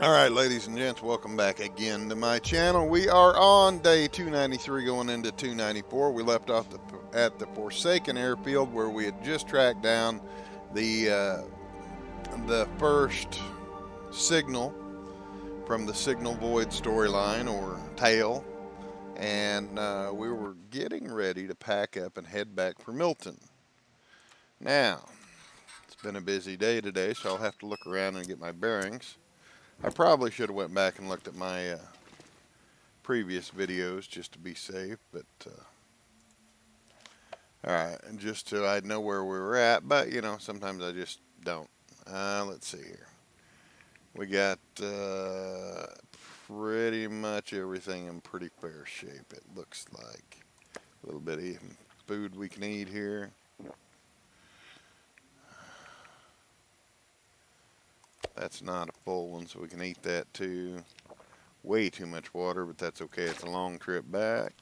All right, ladies and gents, welcome back again to my channel. We are on day 293 going into 294. We left off at the Forsaken airfield where we had just tracked down the first signal from the Signal Void storyline or tale, and we were getting ready to pack up and head back for Milton. Now, it's been a busy day today, so I'll have to look around and get my bearings. I probably should have went back and looked at my previous videos just to be safe, but all right, and just so I'd know where we were at, but you know, sometimes I just don't. Let's see here. We got pretty much everything in pretty fair shape, it looks like. A little bit of food we can eat here. That's not a full one, so we can eat that too. Way too much water, but that's okay. It's a long trip back.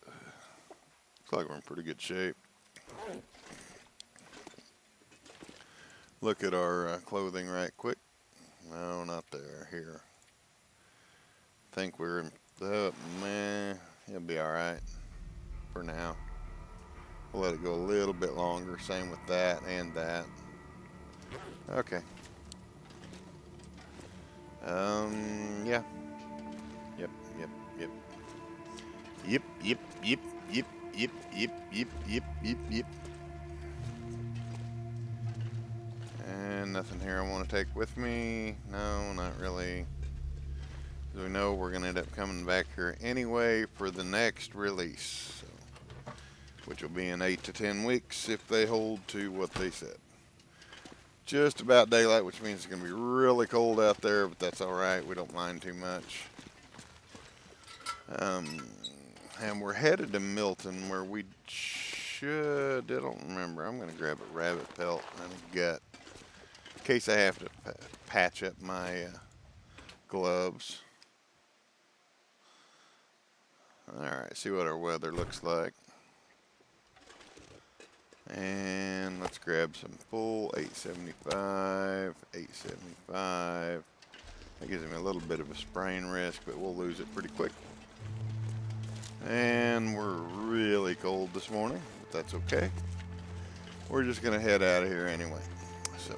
Looks like we're in pretty good shape. Look at our clothing right quick. No, not there. Here. Think we're in. Oh, man, it'll be all right for now. We'll let it go a little bit longer. Same with that and that. Okay. Yeah. Yep. Yep. Yep. Yep. Yep. Yep. Yep. Yep. Yep. Yep. Yep. Yep. Yep. And nothing here I want to take with me. No, not really. As we know, we're going to end up coming back here anyway for the next release, so, which will be in 8 to 10 weeks if they hold to what they said. Just about daylight, which means it's going to be really cold out there, but that's all right. We don't mind too much. And we're headed to Milton, where we should, I don't remember. I'm going to grab a rabbit pelt and a gut in case I have to patch up my gloves. Alright, see what our weather looks like. And let's grab some full 875, 875. That gives me a little bit of a sprain risk, but we'll lose it pretty quick. And we're really cold this morning, but that's okay. We're just going to head out of here anyway. So,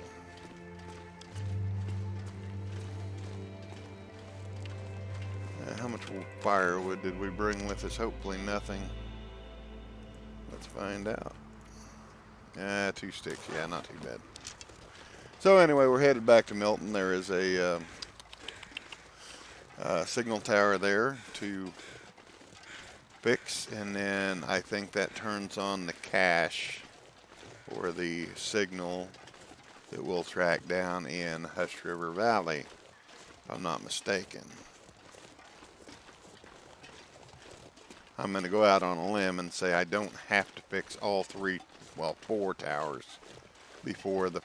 how much firewood did we bring with us? Hopefully nothing. Let's find out. 2 sticks. Yeah, not too bad. So anyway, we're headed back to Milton. There is a signal tower there to fix, and then I think that turns on the cache or the signal that we'll track down in Hush River Valley, if I'm not mistaken. I'm going to go out on a limb and say I don't have to fix all 4 towers before the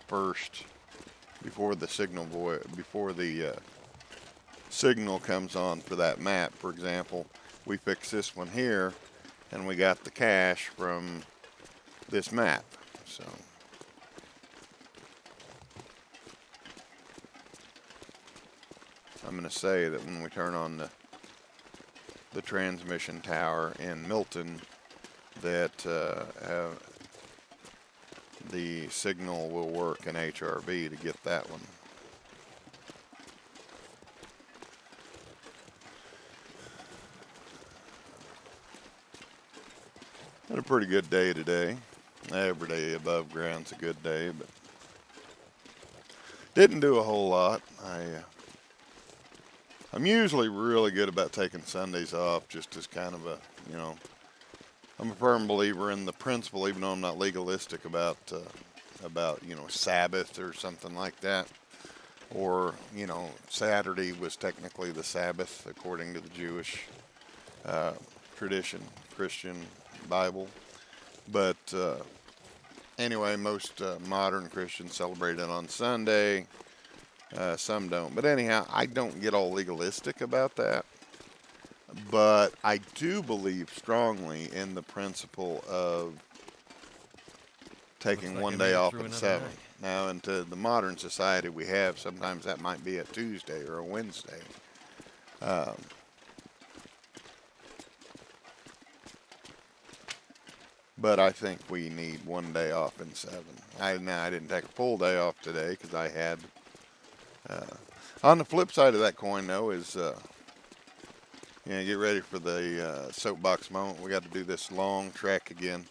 signal comes on for that map. For example, we fix this one here, and we got the cache from this map. So I'm going to say that when we turn on the transmission tower in Milton, that the signal will work in HRV to get that one. Had a pretty good day today. Every day above ground's a good day, but didn't do a whole lot. I'm usually really good about taking Sundays off, just as kind of a, you know, I'm a firm believer in the principle, even though I'm not legalistic about you know, Sabbath or something like that. Or, you know, Saturday was technically the Sabbath according to the Jewish tradition, Christian Bible. But anyway, most modern Christians celebrate it on Sunday. Some don't. But anyhow, I don't get all legalistic about that. But I do believe strongly in the principle of taking one day off of the 7. Now, into the modern society we have, sometimes that might be a Tuesday or a Wednesday. Um, but I think we need one day off in 7. Now, I didn't take a full day off today because I had. Uh, on the flip side of that coin, though, is get ready for the soapbox moment. We got to do this long trek again.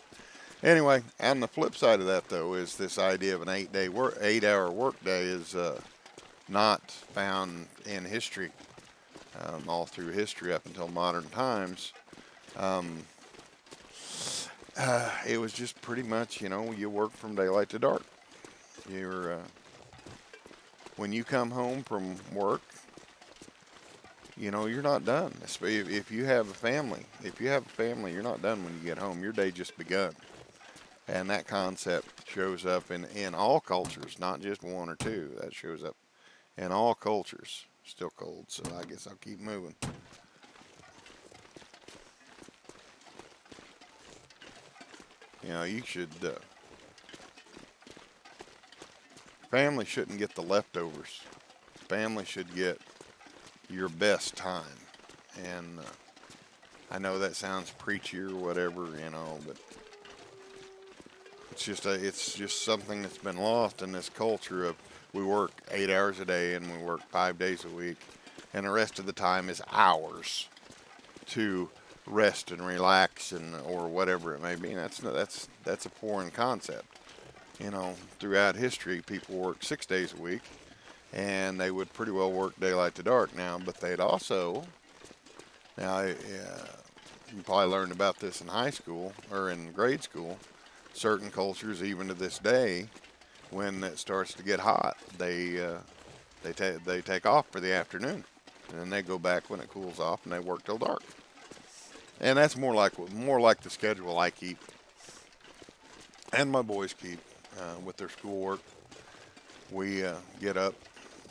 Anyway, on the flip side of that, though, is this idea of an 8-hour work day is not found in history, all through history up until modern times. Um, it was just pretty much, you work from daylight to dark. You're when you come home from work, you're not done. If you have a family, you're not done when you get home. Your day just begun. And that concept shows up in all cultures, not just one or two. That shows up in all cultures. Still cold, so I guess I'll keep moving. You should, family shouldn't get the leftovers. Family should get your best time. And I know that sounds preachy or whatever, but it's just something that's been lost in this culture of we work 8 hours a day and we work 5 days a week, and the rest of the time is ours to rest and relax or whatever it may be. And that's a foreign concept. Throughout history, people worked 6 days a week, and they would pretty well work daylight to dark now. But they'd also you probably learned about this in high school or in grade school. Certain cultures, even to this day, when it starts to get hot, they take off for the afternoon, and then they go back when it cools off, and they work till dark. And that's more like the schedule I keep, and my boys keep with their schoolwork. We get up.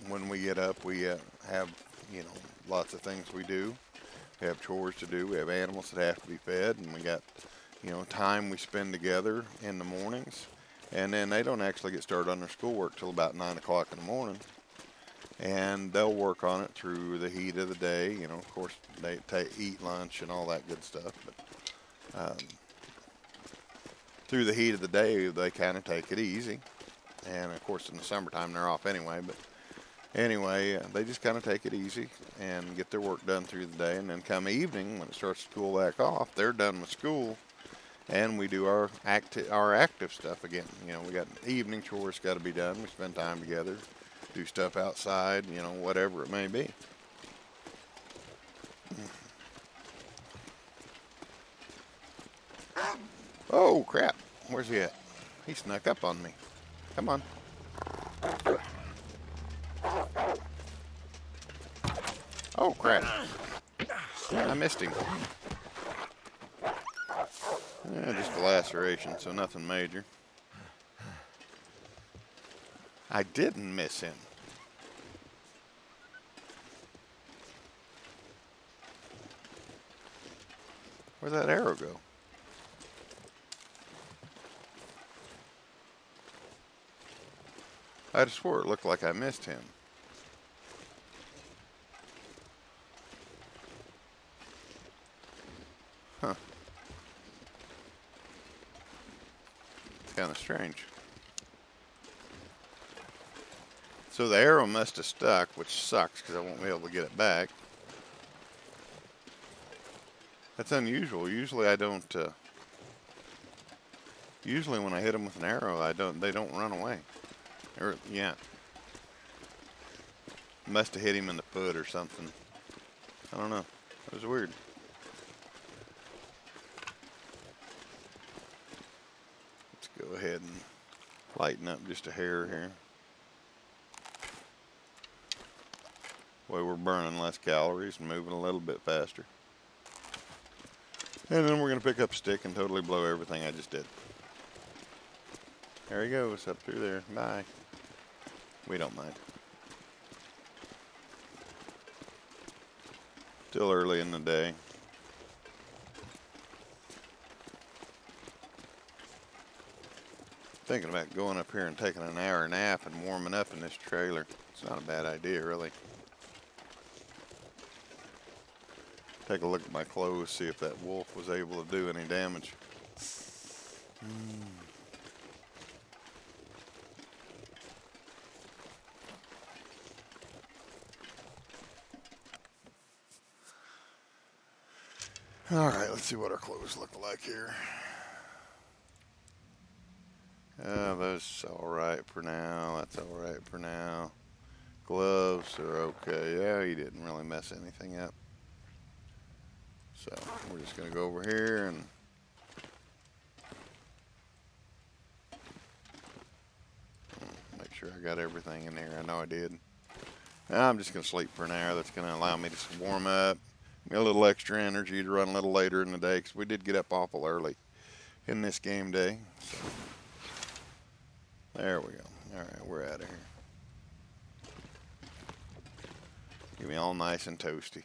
When we get up, we have lots of things we do. We have chores to do. We have animals that have to be fed, and we got time we spend together in the mornings. And then they don't actually get started on their schoolwork till about 9 o'clock in the morning. And they'll work on it through the heat of the day. Of course, they eat lunch and all that good stuff. But through the heat of the day, they kind of take it easy. And, of course, in the summertime, they're off anyway. But anyway, they just kind of take it easy and get their work done through the day. And then come evening, when it starts to cool back off, they're done with school. And we do our active stuff again. We got evening chores got to be done. We spend time together, do stuff outside, whatever it may be. Oh, crap. Where's he at? He snuck up on me. Come on. Oh, crap. I missed him. Just a laceration, so nothing major. I didn't miss him. Where'd that arrow go? I just swore it looked like I missed him. Huh. Kind of strange. So the arrow must have stuck, which sucks because I won't be able to get it back. That's unusual. Usually I don't. Usually when I hit them with an arrow, they don't run away. Yeah. Must have hit him in the foot or something. I don't know. It was weird. Let's go ahead and lighten up just a hair here. Way we're burning less calories and moving a little bit faster. And then we're going to pick up a stick and totally blow everything I just did. There he goes, up through there. Bye. We don't mind. Still early in the day. Thinking about going up here and taking an hour nap and warming up in this trailer. It's not a bad idea, really. Take a look at my clothes, see if that wolf was able to do any damage. All right, let's see what our clothes look like here. That's all right for now. That's all right for now. Gloves are okay. Yeah, he didn't really mess anything up. So we're just gonna go over here and make sure I got everything in there. I know I did. I'm just gonna sleep for an hour. That's gonna allow me to warm up, get a little extra energy to run a little later in the day, because we did get up awful early in this game day. So, there we go. All right, we're out of here. Get me all nice and toasty.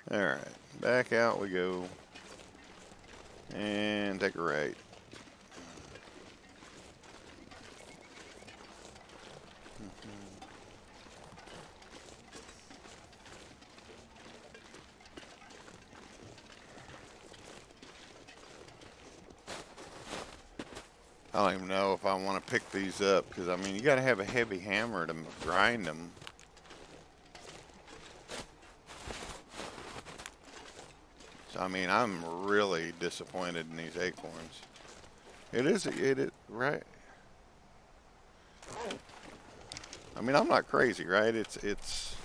All right, back out we go. And take a right. I don't even know if I want to pick these up, because I mean, you got to have a heavy hammer to grind them. So I mean, I'm really disappointed in these acorns. It is right. I mean, I'm not crazy, right? It's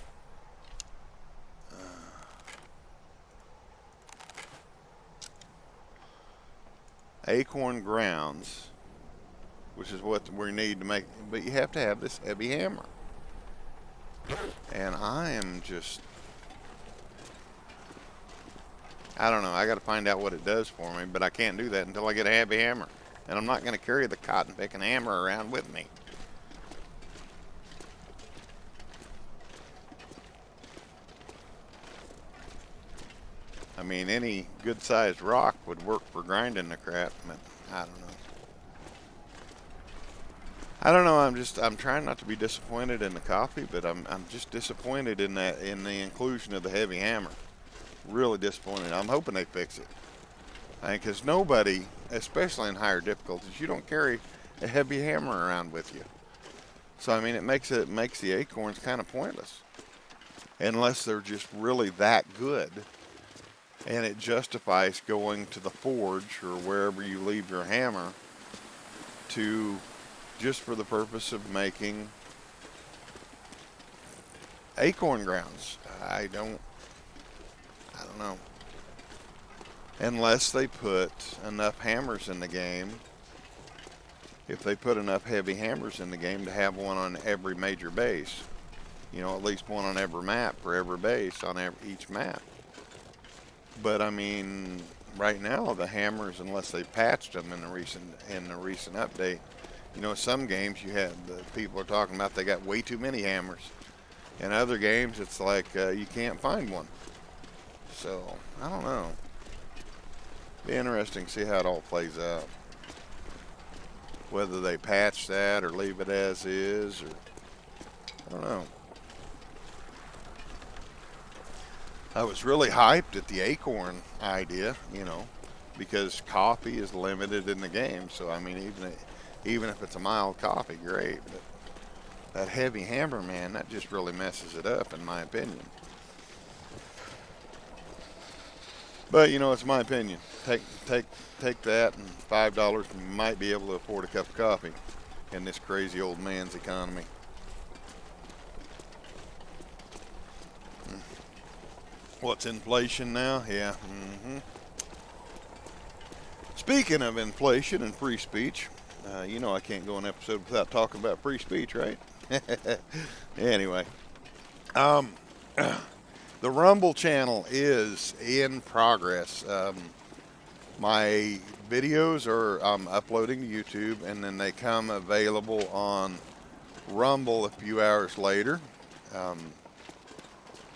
acorn grounds, which is what we need to make, but you have to have this heavy hammer. And I am just, I don't know, I got to find out what it does for me, but I can't do that until I get a heavy hammer. And I'm not going to carry the cotton picking hammer around with me. I mean, any good sized rock would work for grinding the crap, but I don't know. I don't know. I'm trying not to be disappointed in the coffee, but I'm just disappointed in the inclusion of the heavy hammer. Really disappointed. I'm hoping they fix it. Because nobody, especially in higher difficulties, you don't carry a heavy hammer around with you. So I mean, it makes the acorns kind of pointless, unless they're just really that good, and it justifies going to the forge or wherever you leave your hammer to, just for the purpose of making acorn grounds. I don't know. Unless they put enough hammers in the game. If they put enough heavy hammers in the game to have one on every major base. You know, at least one on every map for every base on each map. But I mean, right now the hammers, unless they patched them in the recent update, you know, some games you have, the people are talking about they got way too many hammers. In other games, it's like you can't find one. So, I don't know. Be interesting to see how it all plays out. Whether they patch that or leave it as is, or I don't know. I was really hyped at the acorn idea, you know, because coffee is limited in the game. So, I mean, even if it's a mild coffee, great. But that heavy hammer, man, that just really messes it up, in my opinion. But you know, it's my opinion. Take that, and $5, you might be able to afford a cup of coffee in this crazy old man's economy. What's inflation now? Yeah. Speaking of inflation and free speech, you know I can't go an episode without talking about free speech, right? Anyway, the Rumble channel is in progress. My videos are uploading to YouTube, and then they come available on Rumble a few hours later,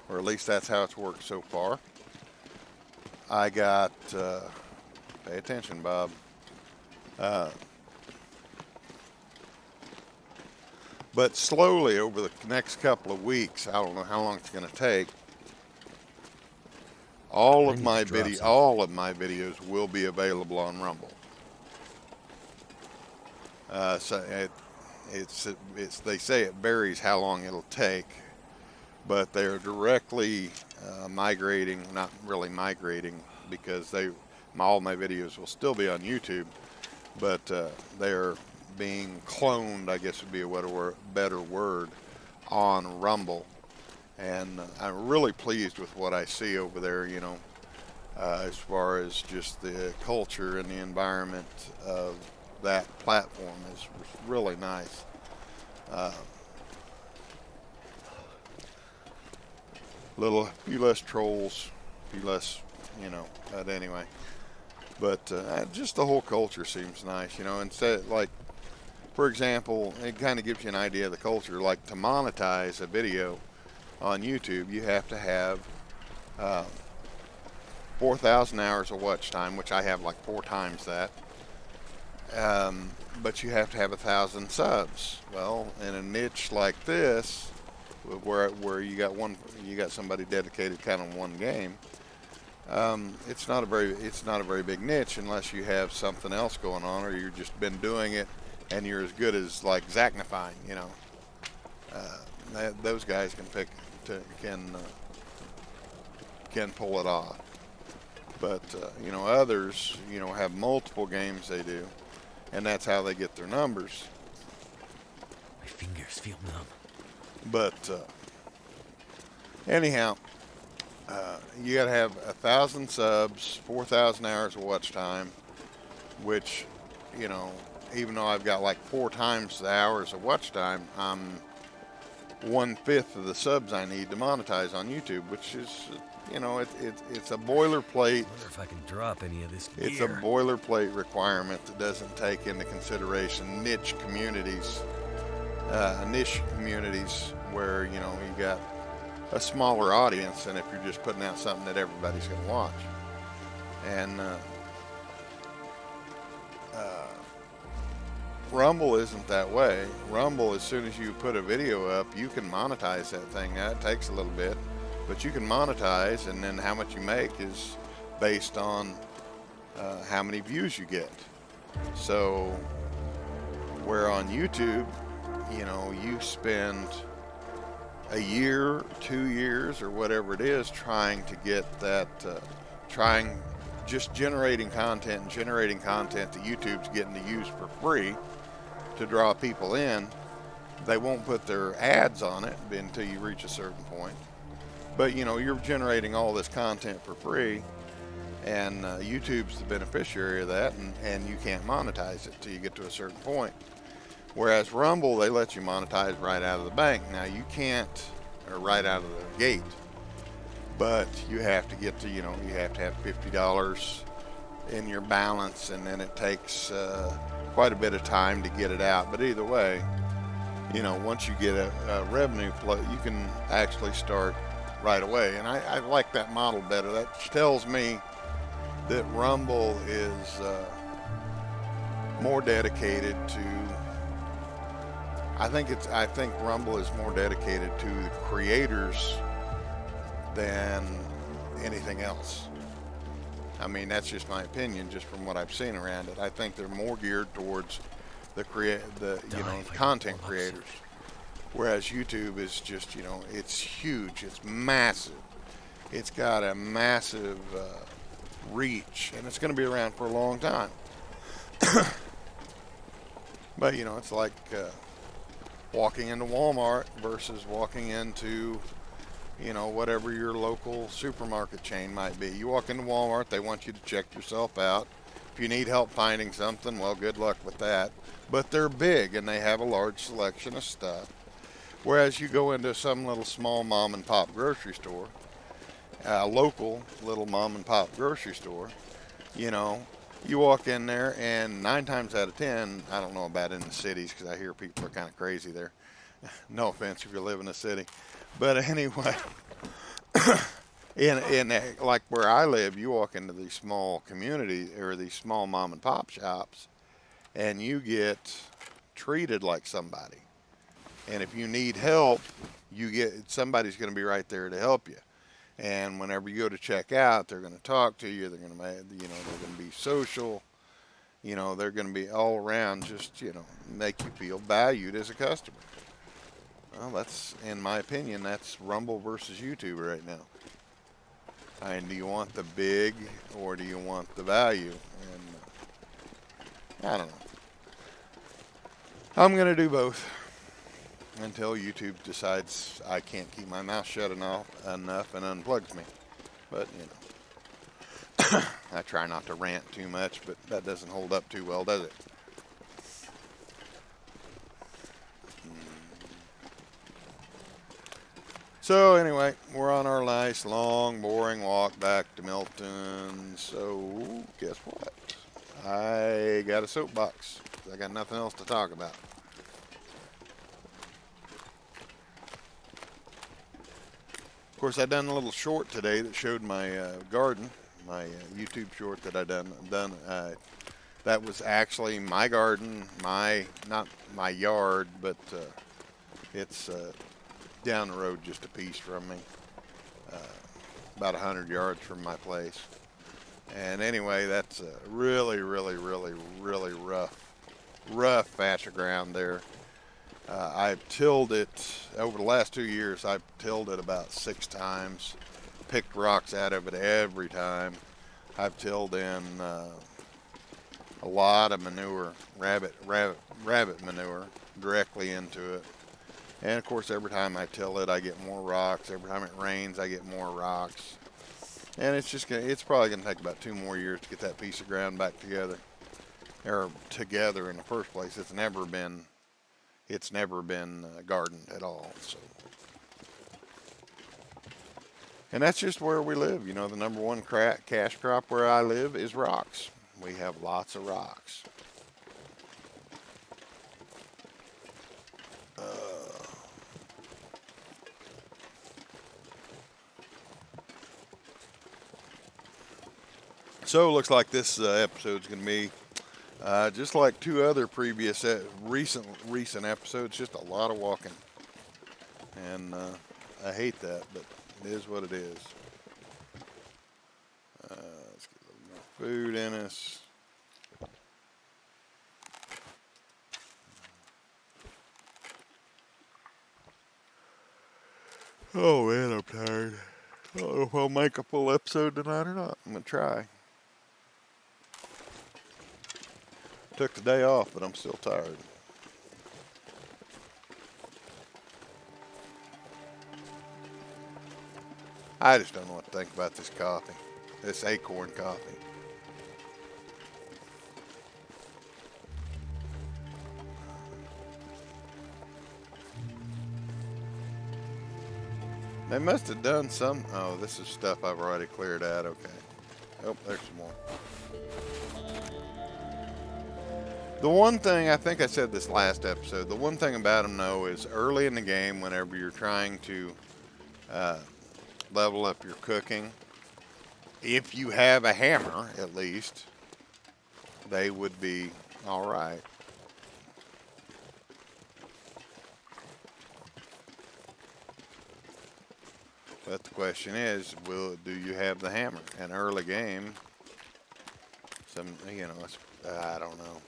or at least that's how it's worked so far. I got, pay attention, Bob. But slowly over the next couple of weeks, I don't know how long it's going to take, all of my videos will be available on Rumble. So they say it varies how long it'll take, but they're directly migrating, not really migrating, because all my videos will still be on YouTube, but they're being cloned, I guess would be a better word, on Rumble. And I'm really pleased with what I see over there, you know, as far as just the culture and the environment of that platform is really nice. Few less trolls, few less, you know, but anyway. But just the whole culture seems nice, you know, instead, like, for example, it kind of gives you an idea of the culture. Like, to monetize a video on YouTube, you have to have 4,000 hours of watch time, which I have like 4 times that. But you have to have 1,000 subs. Well, in a niche like this, where you got somebody dedicated kind of one game, it's not a very big niche unless you have something else going on, or you've just been doing it and you're as good as like Zachnifying, you know. Those guys can pull it off. But you know, others, you know, have multiple games they do, and that's how they get their numbers. My fingers feel numb. But anyhow, you got to have 1,000 subs, 4,000 hours of watch time, which, you know, even though I've got like 4 times the hours of watch time, I'm 1/5 of the subs I need to monetize on YouTube, which is, you know, it's a boilerplate. I wonder if I can drop any of this gear. It's a boilerplate requirement that doesn't take into consideration niche communities where, you know, you got a smaller audience than if you're just putting out something that everybody's going to watch. And Rumble isn't that way. Rumble, as soon as you put a video up, you can monetize that thing. Now, it takes a little bit, but you can monetize, and then how much you make is based on how many views you get. So, where on YouTube, you know, you spend a year, 2 years, or whatever it is, trying to get that, just generating content that YouTube's getting to use for free to draw people in. They won't put their ads on it until you reach a certain point. But, you know, you're generating all this content for free, and YouTube's the beneficiary of that, and you can't monetize it till you get to a certain point. Whereas Rumble, they let you monetize right out of the bank. Now, you can't, or right out of the gate, but you have to get to, you know, you have to have $50 in your balance, and then it takes quite a bit of time to get it out. But either way, you know, once you get a revenue flow, you can actually start right away. And I like that model better. That tells me that Rumble is more dedicated to, I think Rumble is more dedicated to the creators than anything else. I mean, that's just my opinion, just from what I've seen around it. I think they're more geared towards the content creators, whereas YouTube is just, you know, it's huge, it's massive, it's got a massive reach, and it's going to be around for a long time. But, you know, it's like walking into Walmart versus walking into, you know, whatever your local supermarket chain might be. You walk into Walmart, they want you to check yourself out. If you need help finding something, well, good luck with that. But they're big, and they have a large selection of stuff. Whereas you go into some little small mom and pop grocery store, a local little mom and pop grocery store, you know, you walk in there, and 9 times out of 10, I don't know about in the cities, because I hear people are kind of crazy there. No offense if you live in a city. But anyway, Like where I live, you walk into these small community or these small mom and pop shops, and you get treated like somebody. And if you need help, you get somebody's going to be right there to help you. And whenever you go to check out, they're going to talk to you. They're going to, they're going to be social. They're going to be all around, just make you feel valued as a customer. Well, that's, in my opinion, that's Rumble versus YouTube right now. And do you want the big or do you want the value? And I don't know. I'm going to do both until YouTube decides I can't keep my mouth shut enough and unplugs me. But, I try not to rant too much, but that doesn't hold up too well, does it? So anyway, we're on our nice, long, boring walk back to Milton. So guess what? I got a soapbox. I got nothing else to talk about. Of course, I done a little short today that showed my garden, my YouTube short that I done. That was actually my garden, not my yard, but it's down the road just a piece from me, about 100 yards from my place. And anyway, that's a really, really, really, really rough patch of ground there. I've tilled it over the last 2 years. I've tilled it about 6 times, picked rocks out of it every time. I've tilled in a lot of manure, rabbit manure, directly into it. And of course, every time I till it, I get more rocks. Every time it rains, I get more rocks. And it's probably gonna take about 2 more years to get that piece of ground back together, or together in the first place. It's never been gardened at all. So, and that's just where we live. The number one cash crop where I live is rocks. We have lots of rocks. So it looks like this episode's going to be just like 2 other previous recent episodes, just a lot of walking. And I hate that, but it is what it is. Let's get a little more food in us. Oh man, I'm tired. I don't know if I'll make a full episode tonight or not. I'm going to try. Took the day off, but I'm still tired. I just don't know what to think about this coffee. This acorn coffee. They must have done some. Oh, this is stuff I've already cleared out. Okay. Oh, there's some more. The one thing, I think I said this last episode, the one thing about them, though, is early in the game, whenever you're trying to level up your cooking, if you have a hammer, at least, they would be all right. But the question is, do you have the hammer? An early game, I don't know.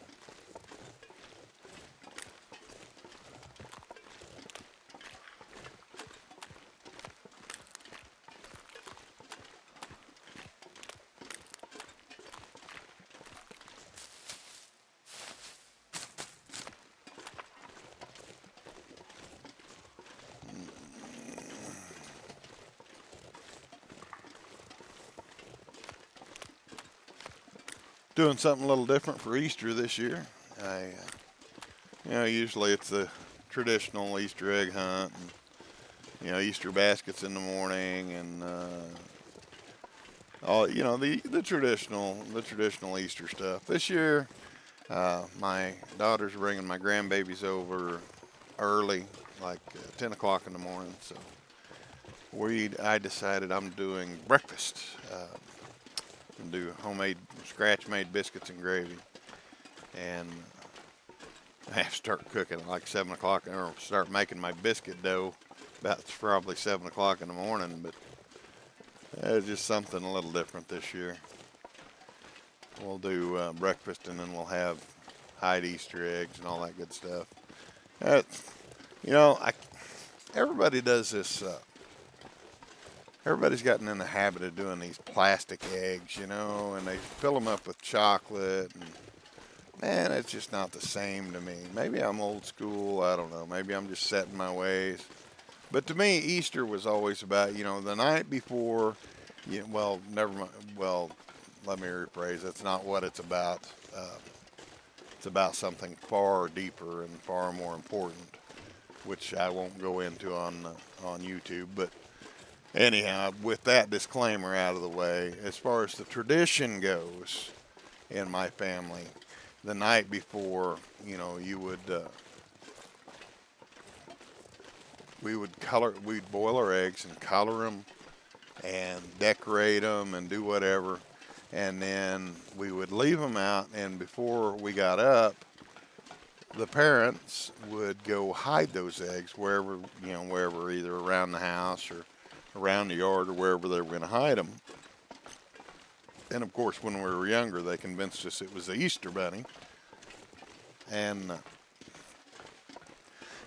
Doing something a little different for Easter this year. Usually it's the traditional Easter egg hunt, and, Easter baskets in the morning, and all the traditional Easter stuff. This year, my daughter's bringing my grandbabies over early, like 10 o'clock in the morning. So I decided I'm doing breakfast. And do homemade, scratch-made biscuits and gravy. And I have to start cooking at like 7 o'clock, or start making my biscuit dough about probably 7 o'clock in the morning. But it's just something a little different this year. We'll do breakfast, and then we'll have hide Easter eggs and all that good stuff. Uh, you know, everybody does this. Everybody's gotten in the habit of doing these plastic eggs, you know, and they fill them up with chocolate. And man, it's just not the same to me. Maybe I'm old school. I don't know. Maybe I'm just set in my ways. But to me, Easter was always about, you know, the night before. Well, never mind. Well, let me rephrase. That's not what it's about. It's about something far deeper and far more important, which I won't go into on YouTube. But anyhow, with that disclaimer out of the way, as far as the tradition goes in my family, the night before, you know, we'd boil our eggs and color them and decorate them and do whatever. And then we would leave them out, and before we got up, the parents would go hide those eggs wherever, either around the house or around the yard or wherever they were going to hide them. And of course, when we were younger, they convinced us it was the Easter Bunny. And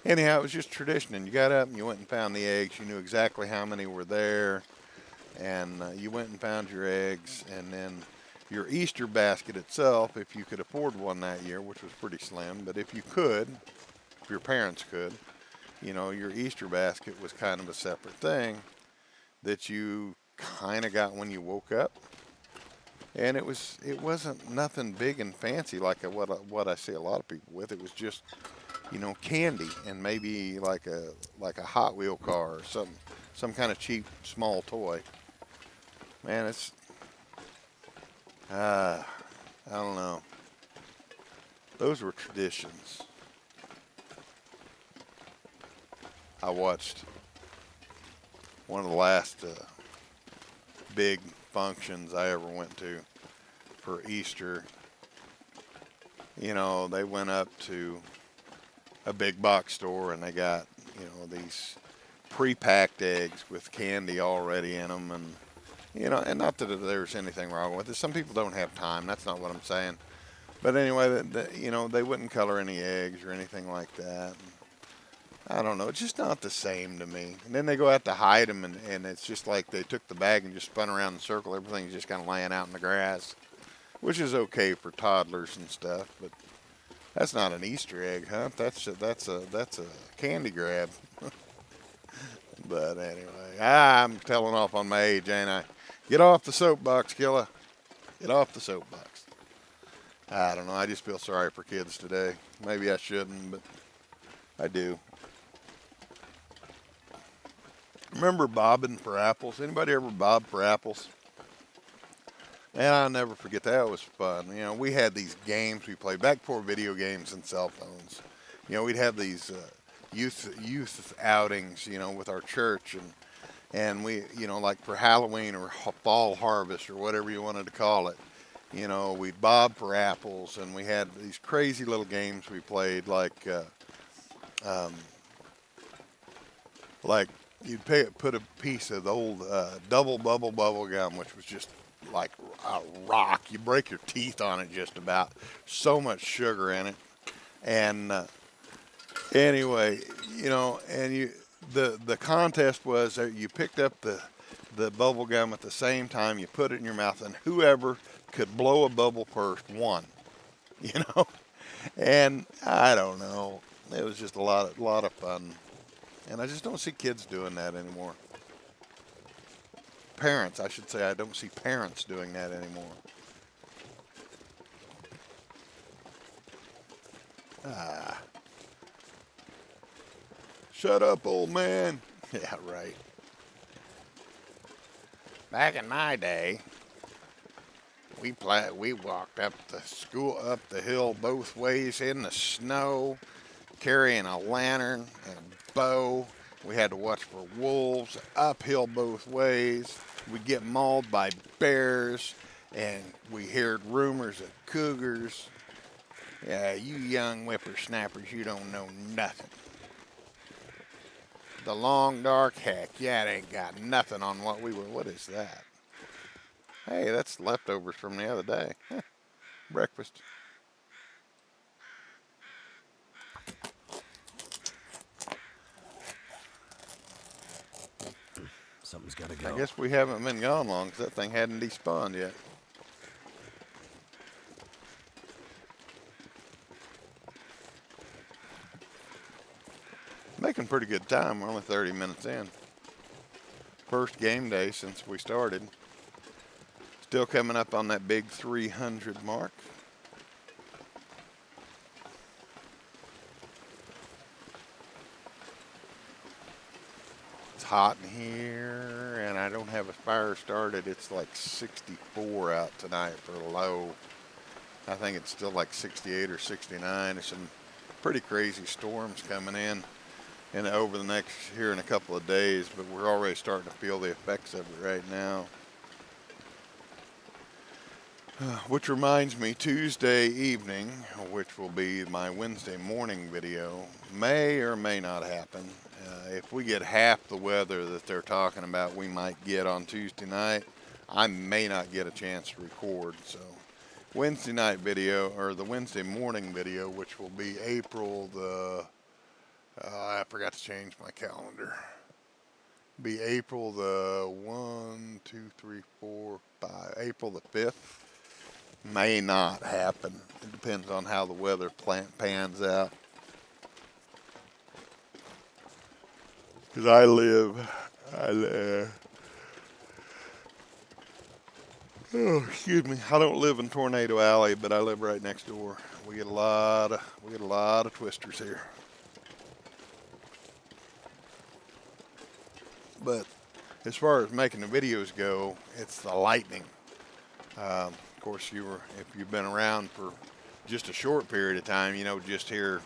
anyhow, it was just tradition. And you got up and you went and found the eggs. You knew exactly how many were there. And you went and found your eggs. And then your Easter basket itself, if you could afford one that year, which was pretty slim, but if you could, if your parents could, you know, your Easter basket was kind of a separate thing that you kind of got when you woke up. And it wasn't nothing big and fancy like what I see a lot of people with. It was just, you know, candy and maybe like a Hot Wheel car or some kind of cheap small toy. Man, it's I don't know. Those were traditions. I watched one of the last big functions I ever went to for Easter. You know, they went up to a big box store and they got, you know, these pre-packed eggs with candy already in them. And, you know, and not that there's anything wrong with it. Some people don't have time. That's not what I'm saying. But anyway, you know, they wouldn't color any eggs or anything like that. I don't know. It's just not the same to me. And then they go out to hide them, and it's just like they took the bag and just spun around in a circle. Everything's just kind of laying out in the grass, which is okay for toddlers and stuff. But that's not an Easter egg hunt. That's a candy grab. But anyway, I'm telling off on my age, ain't I? Get off the soapbox, Killa. Get off the soapbox. I don't know. I just feel sorry for kids today. Maybe I shouldn't, but I do. Remember bobbing for apples? Anybody ever bob for apples? And I'll never forget that. It was fun. You know, we had these games we played back before video games and cell phones. You know, we'd have these youth outings, you know, with our church, and we, you know, like for Halloween or fall harvest or whatever you wanted to call it. You know, we'd bob for apples, and we had these crazy little games we played, like you'd put a piece of the old double bubble gum, which was just like a rock. You break your teeth on it just about. So much sugar in it. And anyway, you know, and the contest was that you picked up the bubble gum at the same time, you put it in your mouth, and whoever could blow a bubble first won. You know, and I don't know. It was just a lot of fun. And I just don't see kids doing that anymore. Parents, I should say, I don't see parents doing that anymore. Ah. Shut up, old man. Yeah, right. Back in my day, we walked up the hill both ways in the snow, carrying a lantern and a bow We had to watch for wolves uphill both ways. We get mauled by bears, and we heard rumors of cougars. Yeah, you young whippersnappers, you don't know nothing. The long dark heck, yeah, it ain't got nothing on what we were. What is that? Hey, that's leftovers from the other day. Breakfast. Something's gotta I go. guess we haven't been gone long because that thing hadn't despawned yet. Making pretty good time. We're only 30 minutes in. First game day since we started. Still coming up on that big 300 mark. It's hot in here, and I don't have a fire started. It's like 64 out tonight for a low. I think it's still like 68 or 69. There's some pretty crazy storms coming in and over the next here in a couple of days, but we're already starting to feel the effects of it right now. Which reminds me, Tuesday evening, which will be my Wednesday morning video, may or may not happen. If we get half the weather that they're talking about we might get on Tuesday night, I may not get a chance to record. So Wednesday night video, or the Wednesday morning video, which will be April the, I forgot to change my calendar. Be April the 1, 2, 3, 4, 5, April the 5th. May not happen. It depends on how the weather pans out. Because I live, oh, excuse me, I don't live in Tornado Alley, but I live right next door. We get a lot of twisters here. But as far as making the videos go, it's the lightning. Of course, if you've been around for just a short period of time, you know, just here,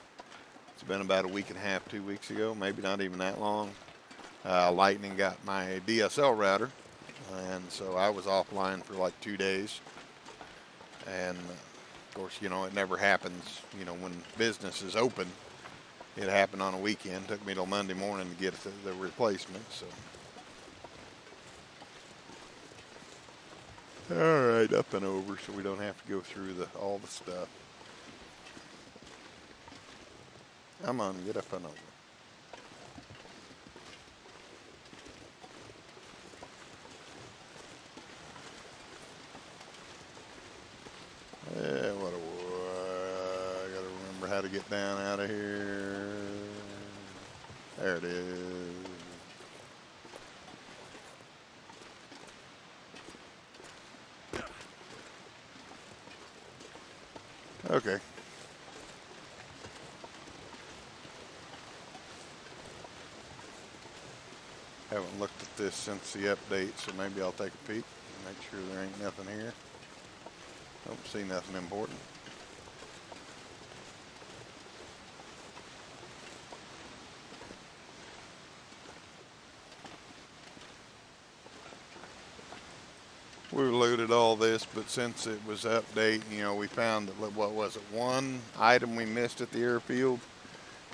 it's been about a week and a half, 2 weeks ago, maybe not even that long. Lightning got my DSL router, and so I was offline for like 2 days. And of course, you know, it never happens, you know, when business is open. It happened on a weekend. Took me till Monday morning to get the replacement. So. All right, up and over, so we don't have to go through all the stuff. Come on, get up and over. Yeah, I gotta remember how to get down out of here. There it is. Okay. Haven't looked at this since the update, so maybe I'll take a peek and make sure there ain't nothing here. Don't see nothing important. We loaded all this, but since it was update, you know, we found that, what was it, one item we missed at the airfield,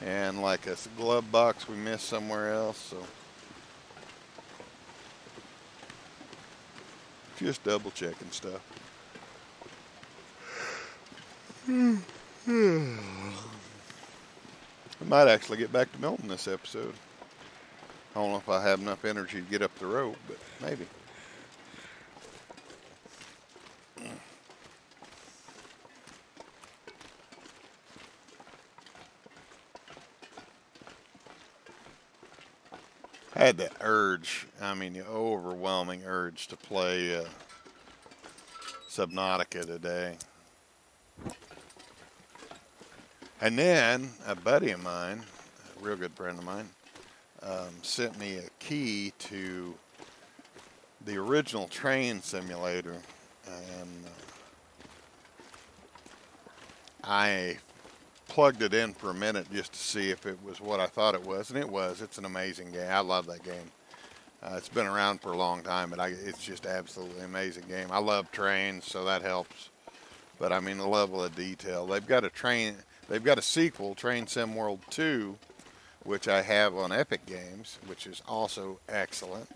and like a glove box we missed somewhere else, so just double checking stuff. I might actually get back to milking this episode. I don't know if I have enough energy to get up the rope, but maybe. I had that urge, I mean, the overwhelming urge to play Subnautica today. And then a buddy of mine, a real good friend of mine, sent me a key to the original train simulator, and I plugged it in for a minute just to see if it was what I thought it was, and it was. It's an amazing game. I love that game. It's been around for a long time, but it's just absolutely amazing game. I love trains, so that helps. But I mean, the level of detail. They've got a sequel, Train Sim World 2, which I have on Epic Games, which is also excellent.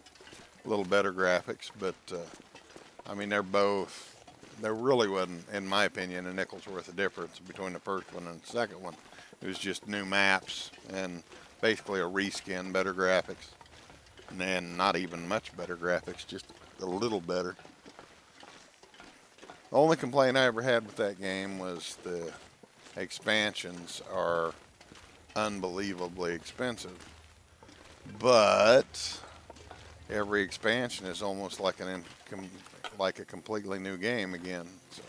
A little better graphics, but I mean, there really wasn't, in my opinion, a nickel's worth of difference between the first one and the second one. It was just new maps and basically a reskin, better graphics. And not even much better graphics, just a little better. The only complaint I ever had with that game was the expansions are unbelievably expensive. But every expansion is almost like like a completely new game again. So.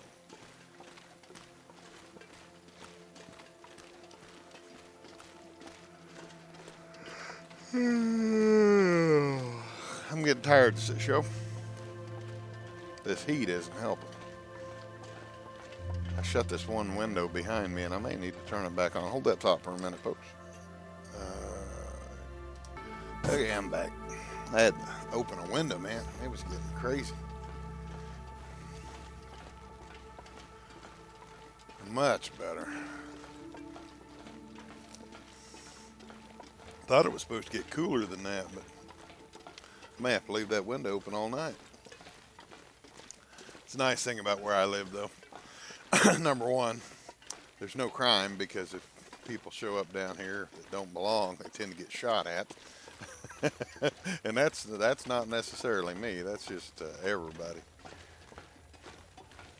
I'm getting tired of this show. This heat isn't helping. I shut this one window behind me and I may need to turn it back on. Hold that thought for a minute, folks. Okay, I'm back. I had to open a window, man. It was getting crazy. Much better. Thought it was supposed to get cooler than that, but I may have to leave that window open all night. It's a nice thing about where I live, though. Number one, there's no crime because if people show up down here that don't belong, they tend to get shot at. And that's not necessarily me. That's just everybody.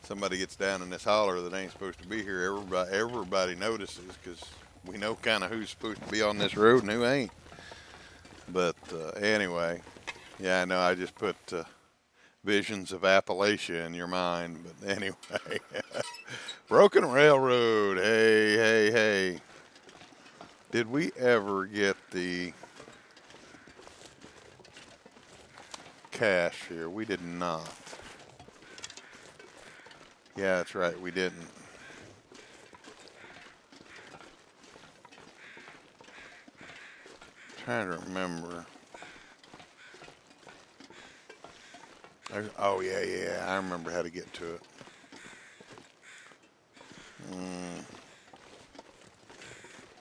Somebody gets down in this holler that ain't supposed to be here. Everybody notices because we know kind of who's supposed to be on this road and who ain't. But anyway, yeah, I know I just put visions of Appalachia in your mind. But anyway, Broken Railroad. Hey, hey, hey. Did we ever get the cash here? We did not. Yeah, that's right. We didn't. Trying to remember. Oh, yeah. I remember how to get to it.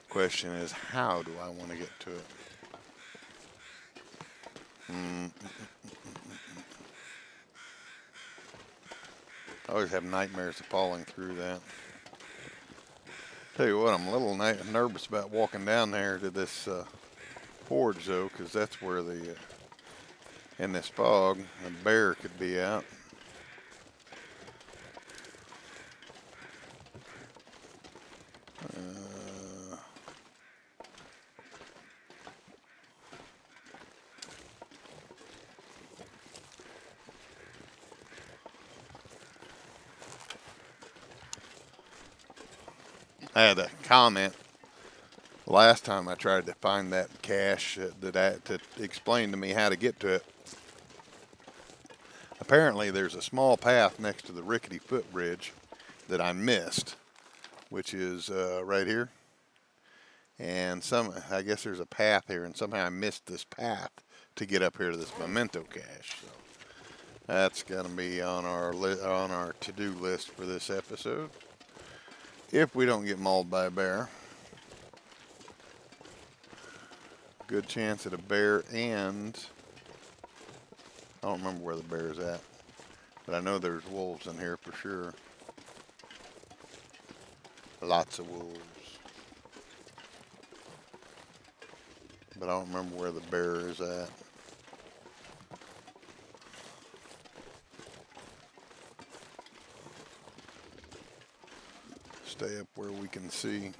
Question is, how do I want to get to it? I always have nightmares of falling through that. Tell you what, I'm a little nervous about walking down there to this forge, though, because that's where in this fog, a bear could be out. I had a comment last time I tried to find that cache to explain to me how to get to it. Apparently, there's a small path next to the rickety footbridge that I missed, which is right here. And I guess there's a path here, and somehow I missed this path to get up here to this Memento cache. So that's gonna be on our to-do list for this episode. If we don't get mauled by a bear, good chance at a bear, and I don't remember where the bear's at, but I know there's wolves in here for sure. Lots of wolves. But I don't remember where the bear is at. Stay up where we can see.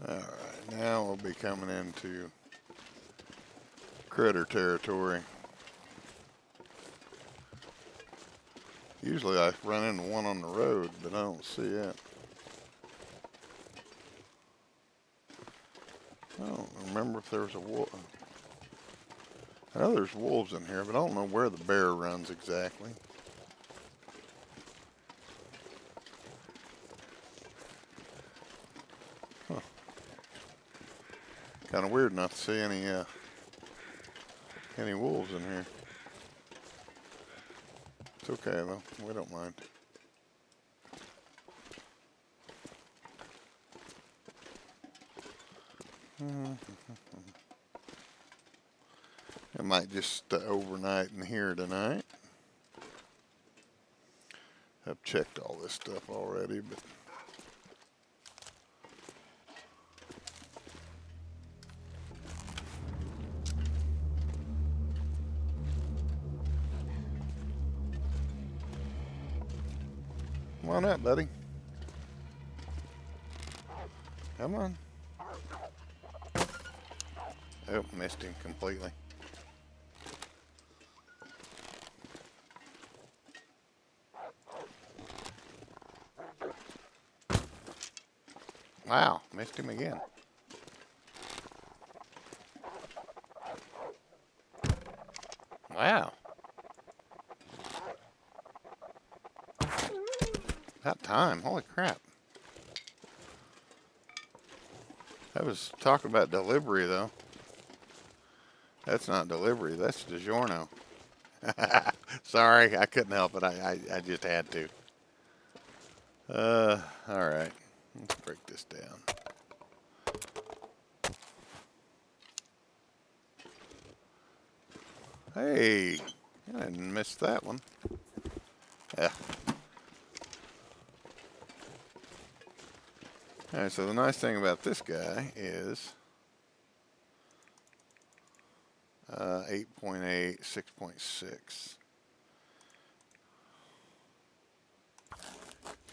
All right, now we'll be coming into critter territory. Usually I run into one on the road, but I don't see it. I don't remember if there was a wolf. I know there's wolves in here, but I don't know where the bear runs exactly. Huh. Kind of weird not to see any wolves in here. It's okay though, we don't mind. I might just overnight in here tonight. I've checked all this stuff already, but come on up, buddy. Come on. Oh, missed him completely. Wow, missed him again. Wow. About time, holy crap. I was talking about delivery though. That's not delivery, that's DiGiorno. Sorry, I couldn't help it. I just had to. Alright. Let's break this down. Hey, I didn't miss that one. Yeah. Alright, so the nice thing about this guy is 8.8, 6.6.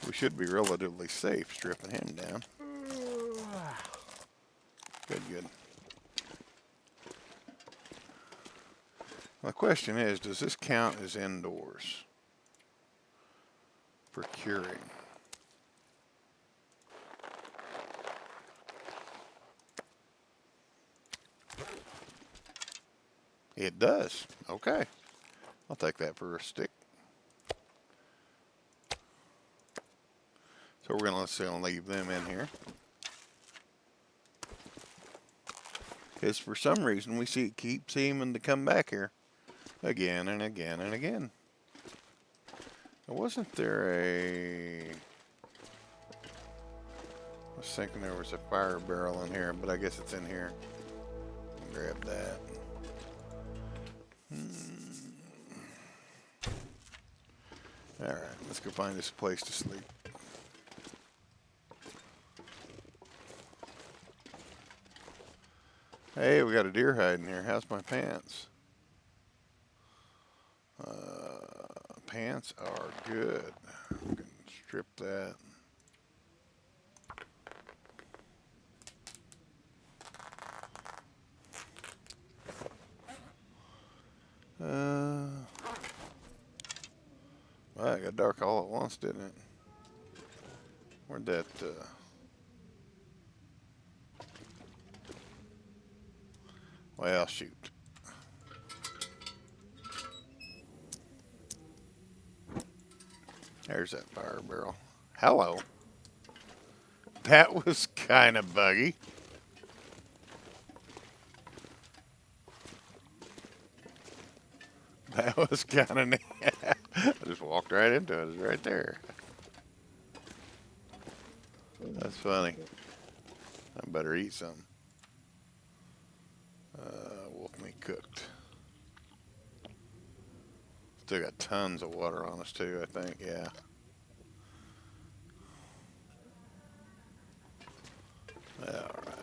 We should be relatively safe stripping him down. Good, good. My question is, does this count as indoors for curing? It does. Okay. I'll take that for a stick. So we're going to leave them in here. Because for some reason we keep seeming to come back here again and again and again. Wasn't there a... I was thinking there was a fire barrel in here, but I guess it's in here. Grab that. Alright, let's go find this place to sleep. Hey, we got a deer hide in here. How's my pants? Pants are good. I'm gonna strip that. Well, it got dark all at once, didn't it? Where'd that, well, shoot. There's that fire barrel. Hello. That was kind of buggy. That was kind of neat. I just walked right into it. It's right there. That's funny. I better eat some. Wolf meat cooked. Still got tons of water on us too, I think. Yeah. Alright.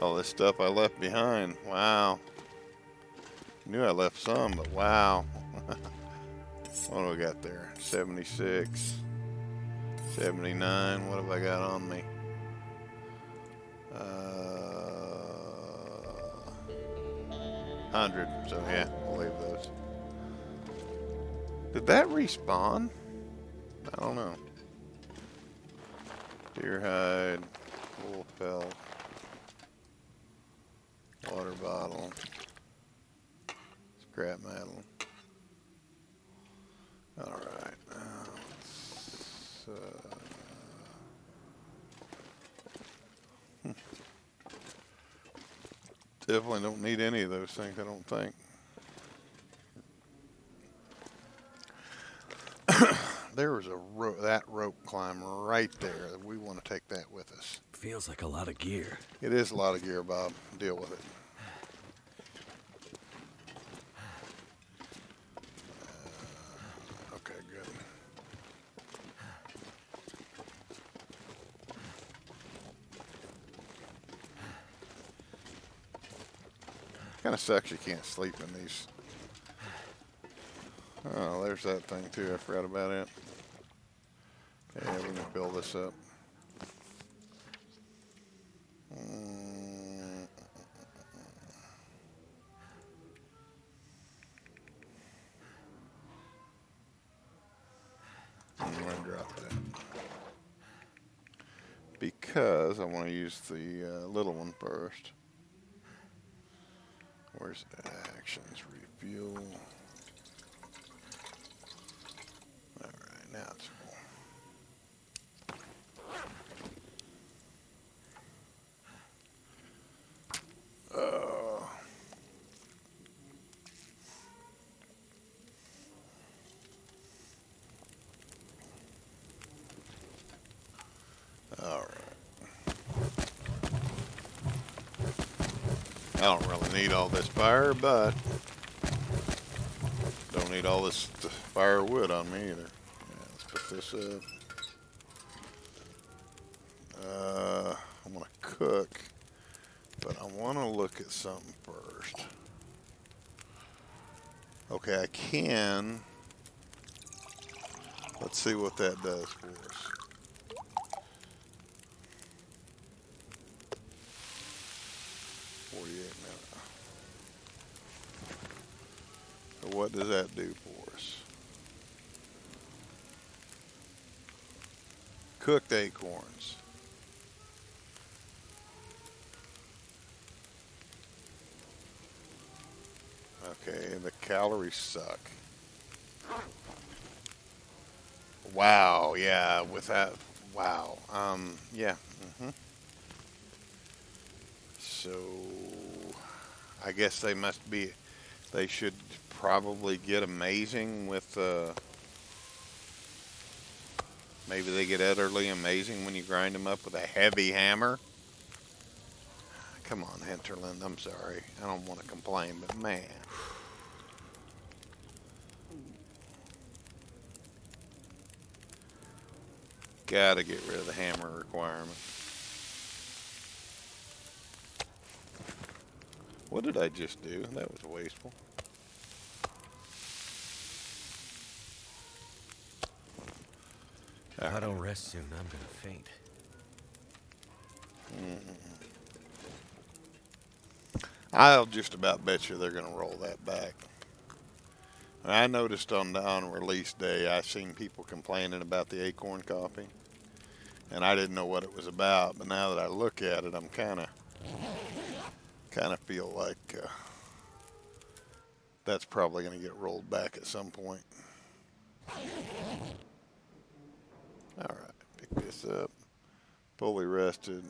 All this stuff I left behind. Wow. Knew I left some, but wow. What do we got there? 76, 79. What have I got on me? 100. So yeah, we'll leave those. Did that respawn? I don't know. Deer hide, wool pelt, water bottle, scrap metal. All right. Definitely don't need any of those things, I don't think. There was that rope climb right there. We want to take that with us. Feels like a lot of gear. It is a lot of gear, Bob. Deal with it. Okay, good. Kind of sucks you can't sleep in these. Oh, there's that thing too. I forgot about it. Yeah, we can build this up. I'm going to drop that. Because I want to use the little one first. Where's actions? Refuel. Alright, now it's full. Alright. I don't really need all this fire, but don't need all this firewood on me either. Yeah, let's put this up. I'm gonna cook, but I want to look at something first. Okay, I can. Let's see what that does for us. So what does that do for us? Cooked acorns. Okay, the calories suck. Wow, yeah, with that, wow. Yeah. So, I guess they should probably get amazing with, maybe they get utterly amazing when you grind them up with a heavy hammer. Come on, Hinterland, I'm sorry. I don't want to complain, but man. Gotta get rid of the hammer requirement. What did I just do? That was wasteful. If I don't rest soon, I'm gonna faint. I'll just about bet you they're gonna roll that back. I noticed on release day, I seen people complaining about the acorn coffee, and I didn't know what it was about. But now that I look at it, I'm kind of feel like that's probably going to get rolled back at some point. All right, pick this up. Fully rested.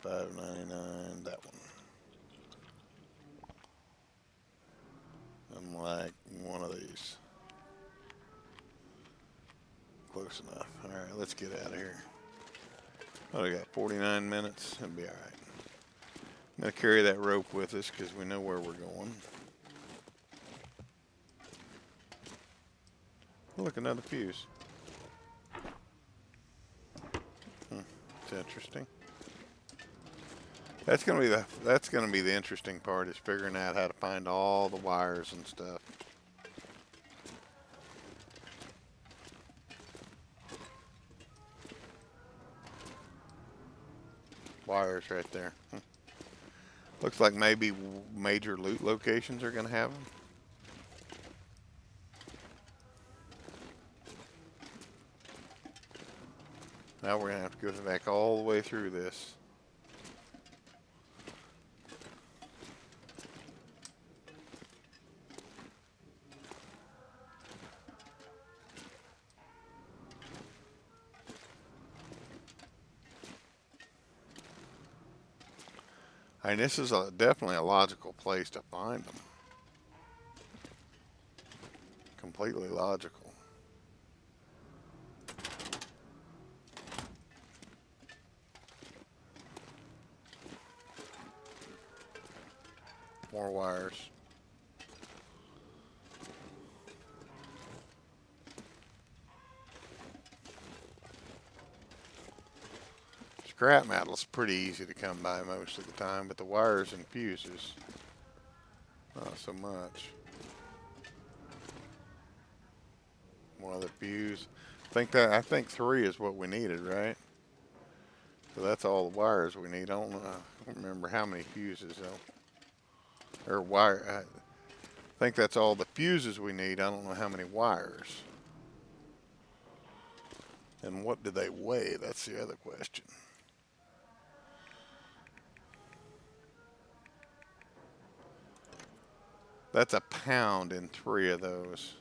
$5.99. That one. I'm like one of these. Close enough. All right, let's get out of here. Oh, we got 49 minutes. That'll be all right. I'm going to carry that rope with us because we know where we're going. Look, another fuse. It's interesting. That's gonna be the interesting part, is figuring out how to find all the wires and stuff. wires right there. Looks like maybe major loot locations are going to have them. Now we're going to have to go back all the way through this. I mean, this is definitely a logical place to find them. Completely logical. More wires. Scrap metal's pretty easy to come by most of the time, but the wires and fuses, not so much. One other fuse. I think 3 is what we needed, right? So that's all the wires we need. I don't remember how many fuses though. Or wire. I think that's all the fuses we need. I don't know how many wires. And what do they weigh? That's the other question. That's a pound in 3 of those.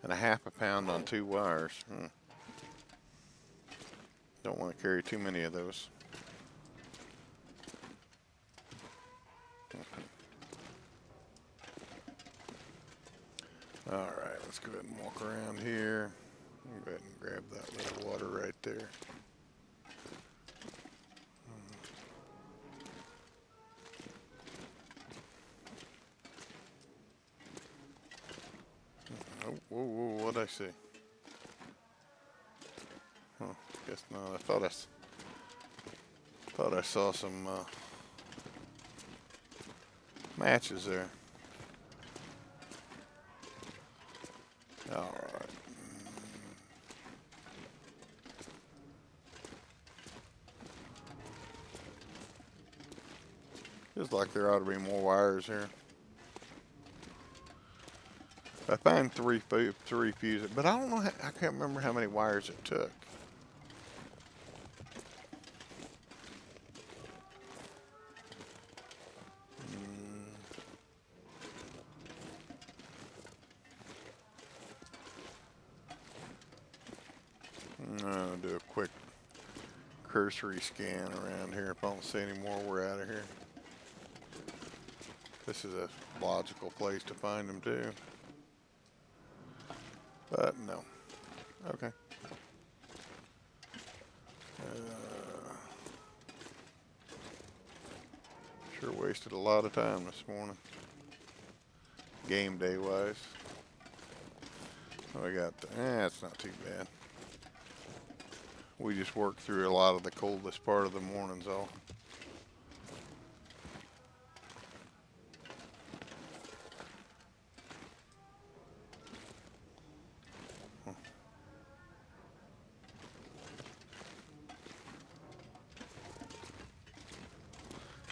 And a half a pound on 2 wires. Don't want to carry too many of those. Alright, let's go ahead and walk around here. Go ahead and grab that little water right there. Oh, whoa, what'd I see? Huh, guess not. I thought I saw some matches there. All right. Feels like there ought to be more wires here. I found three fuses, but I don't know. I can't remember how many wires it took. I'll do a quick cursory scan around here. If I don't see any more, we're out of here. This is a logical place to find them too. But no. Okay. Sure wasted a lot of time this morning. Game day wise. Oh, I got, it's not too bad. We just worked through a lot of the coldest part of the morning's all.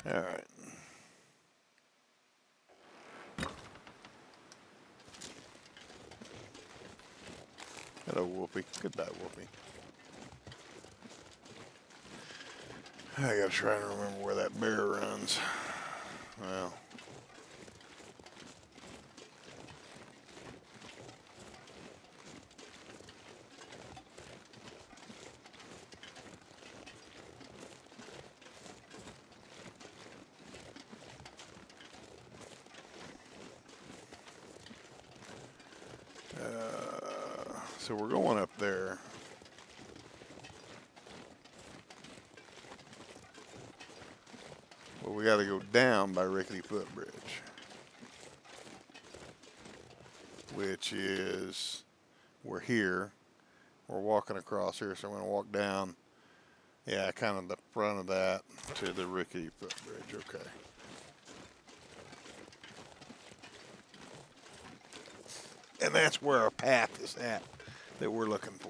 All right. Hello, Wolfie. Goodbye, Wolfie. I gotta try to remember where that bear runs. Well. So we're going up there. Well, we got to go down by Rickety Footbridge, which is, we're here. We're walking across here, so I'm going to walk down, yeah, kind of the front of that to the Rickety Footbridge. Okay. And that's where our path is at that we're looking for.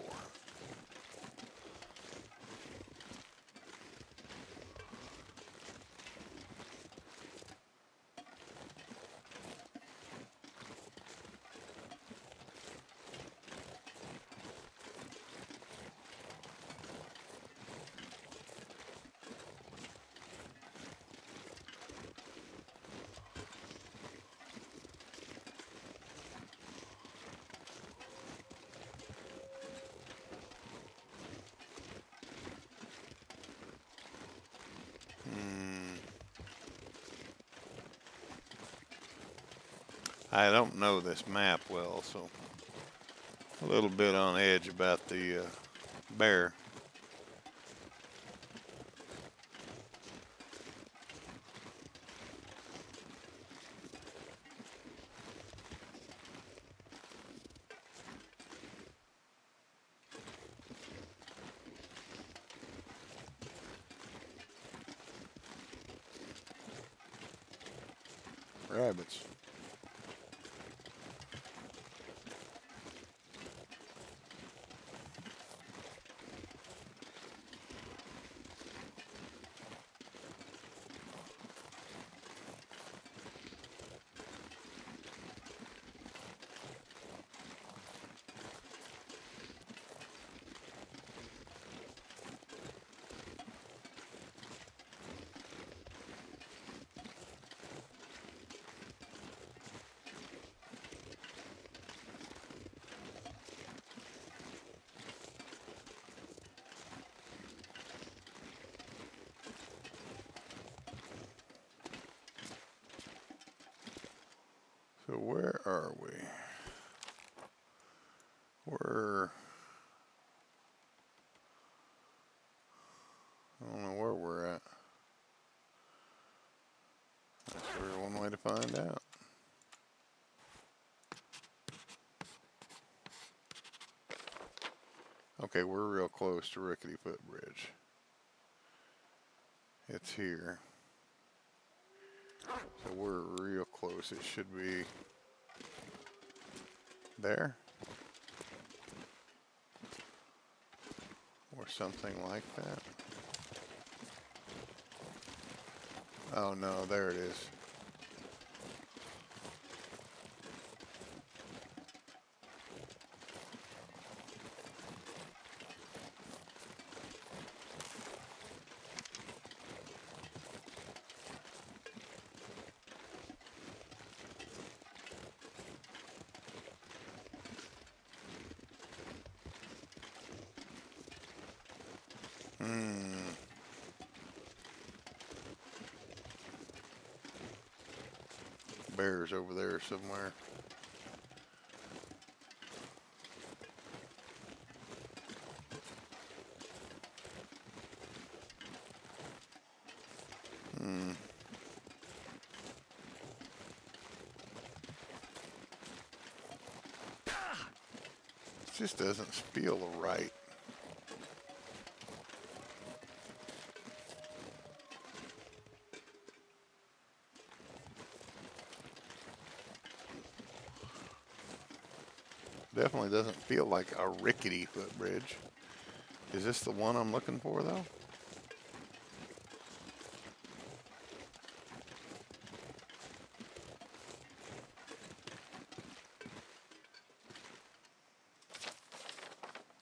I don't know this map well, so a little bit on edge about the bear. Rabbits. So where are we? I don't know where we're at. That's sure one way to find out. Okay, we're real close to Rickety Footbridge. It's here. So we're real close. It should be there. Or something like that. Oh no, there it is. Bear's over there somewhere. It just doesn't feel right. Definitely doesn't feel like a rickety footbridge. Is this the one I'm looking for though?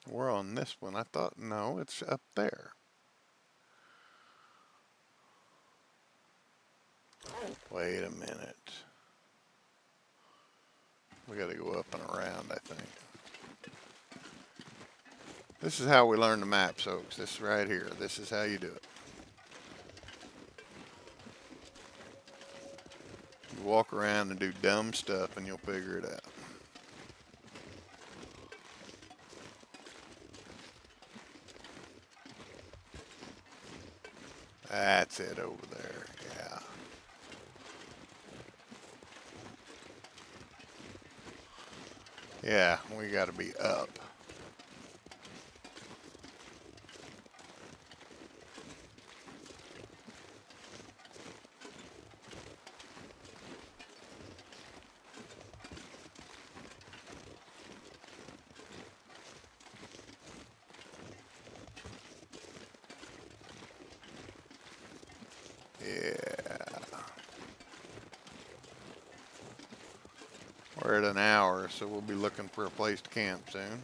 We're on this one. I thought, no, it's up there. Wait a minute. We gotta go up and around, I think. This is how we learn the map, folks. This right here. This is how you do it. You walk around and do dumb stuff and you'll figure it out. That's it over there, yeah. Yeah, we gotta be up. We're at an hour, so we'll be looking for a place to camp soon.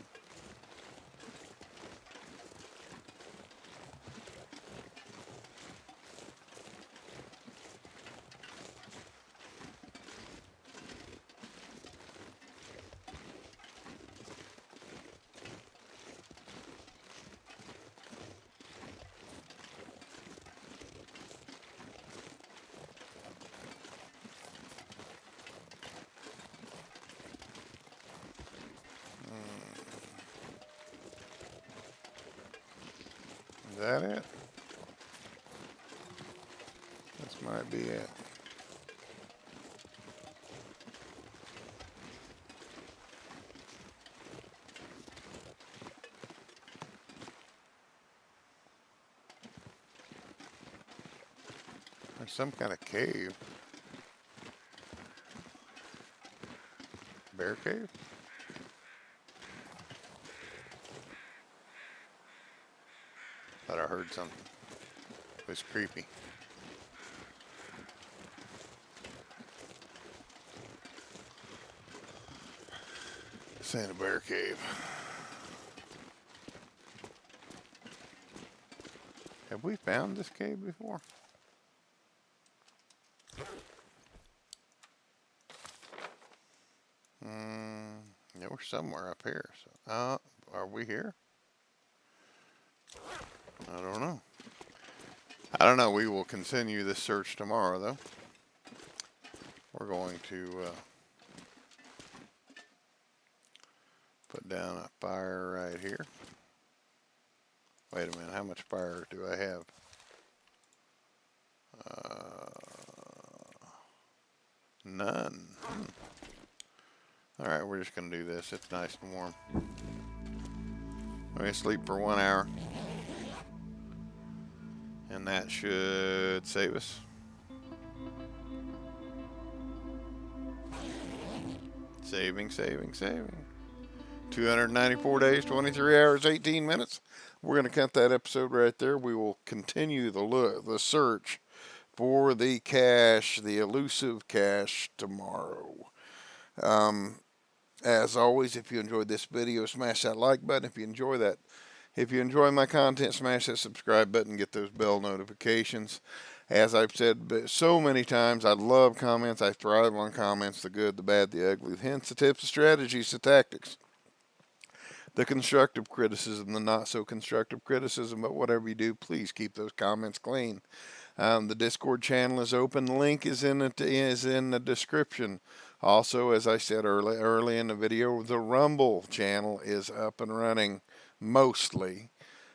that it? This might be it. There's some kind of cave. Bear cave? Thought I heard something. It was creepy. This ain't a bear cave. Have we found this cave before? Yeah, we're somewhere up here. So, are we here? I don't know. I don't know. We will continue this search tomorrow, though. We're going to put down a fire right here. Wait a minute. How much fire do I have? None. All right, we're just going to do this. It's nice and warm. We're going to sleep for 1 hour. And that should save us. Saving. 294 days, 23 hours, 18 minutes. We're going to cut that episode right there. We will continue the search for the cache, the elusive cache, tomorrow. As always, if you enjoyed this video, smash that like button. If you enjoy my content, smash that subscribe button, get those bell notifications. As I've said so many times, I love comments. I thrive on comments, the good, the bad, the ugly, hence the tips, the strategies, the tactics, the constructive criticism, the not so constructive criticism. But whatever you do, please keep those comments clean. The Discord channel is open. The link is in the description. Also, as I said early in the video, the Rumble channel is up and running mostly.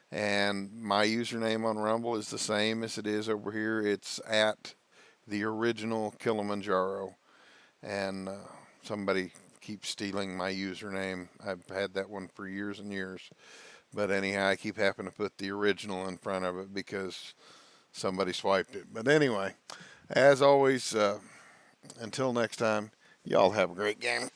And my username on Rumble is the same as it is over here. It's at the original Kilimanjaro. And somebody keeps stealing my username. I've had that one for years and years. But anyhow, I keep having to put the original in front of it because somebody swiped it. But anyway, as always, until next time, y'all have a great game.